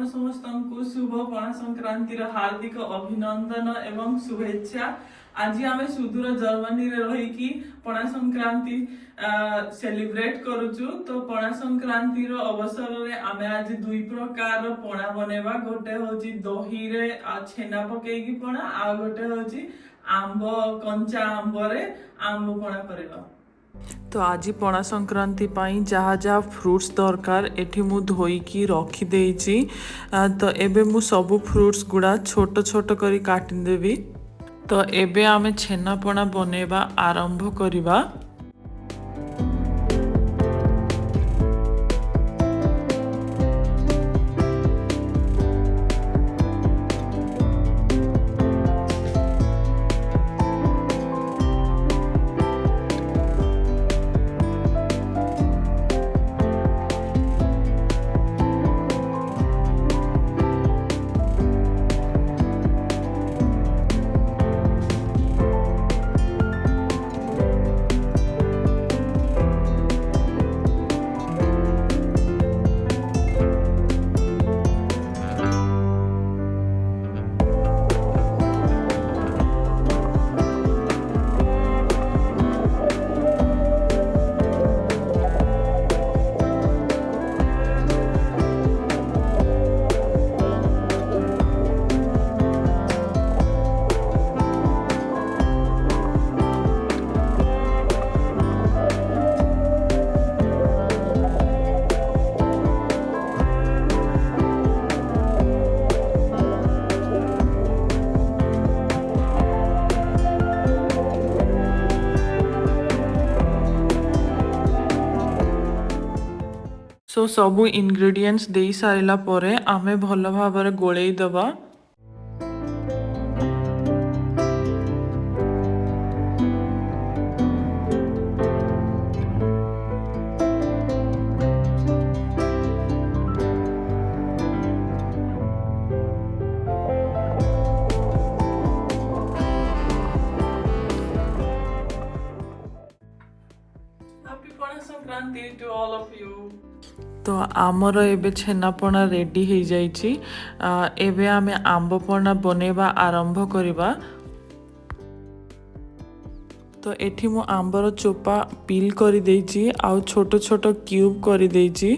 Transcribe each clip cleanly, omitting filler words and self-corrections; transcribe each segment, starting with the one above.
आपण समस्त शुभ पणा संक्रांति हार्दिक अभिनंदन एवं शुभेच्छा। आज आम सुदूर जर्मनी रे रही पणा संक्रांति सेलिब्रेट करुचु। तो पणा संक्रांति अवसर रे आमे आज दुई प्रकार पणा बनेबा। गोटे होची दही रे छेना पकेकी पणा आ गोटे होची आंब कंचा आंब रे आंब पणा करबा। तो आज पणा संक्रांति पाई जहाँ जहाँ फ्रूट्स दरकार एठी मु धोईकी रखी देइची। तो एबे मु सब फ्रूट्स गुड़ा छोट छोट करी काटी देबी। तो एबे आमे छेना पणा बनेबा आरंभ करिबा। सो सबू इंग्रेडिएंट्स दे सारिला परे आमे भल भाबरे गोळेई दबा। Happy Pana Sankranti to all of you. तो आमर एबे छेनापणा रेडी हो जाइछि। एबे आमे आंबपणा बनेबा आरंभ करिबा। तो एठी मु आंबर चोपा पील करि देइछि आ छोट छोट क्यूब करि देइछि।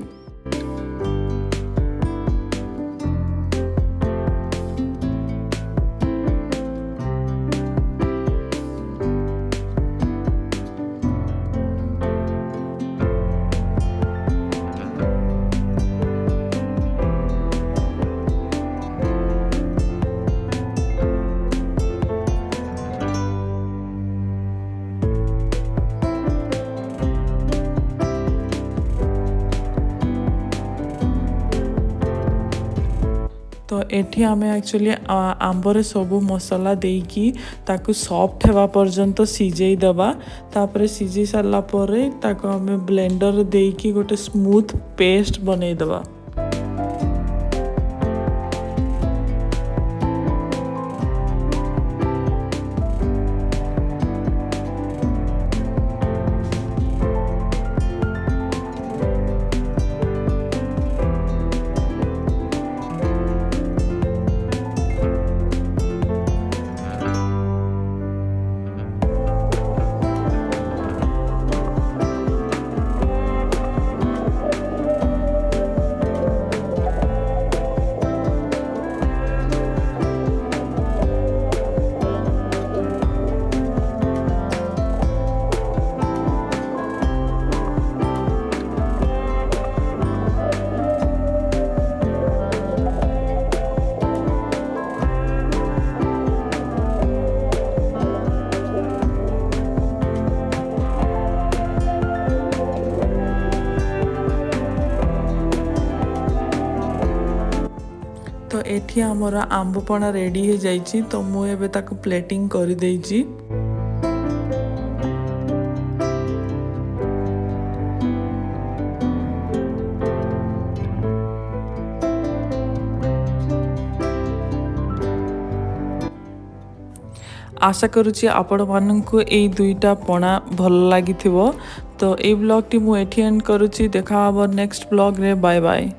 तो एठी आमे एक्चुअली आंबर सबू मसला देकी ताकू सॉफ्ट हेबा पर्यंत सिझेई दबा। तापरे सिझी सारला परे ताकू आमे ब्लेंडर देकी गोटे स्मूथ पेस्ट बनेई दबा। तो एठी आमर आंबपणा रेडी हो जाइछि। तो मु एबे ताकू प्लेटिंग करि देइछि। आशा करुछि आपण माननकु एई दुईटा पणा भल लागिथिबो। तो एई ब्लॉग टी मु एठी एंड करुछि। देखा हबो नेक्स्ट ब्लॉग रे। Bye bye.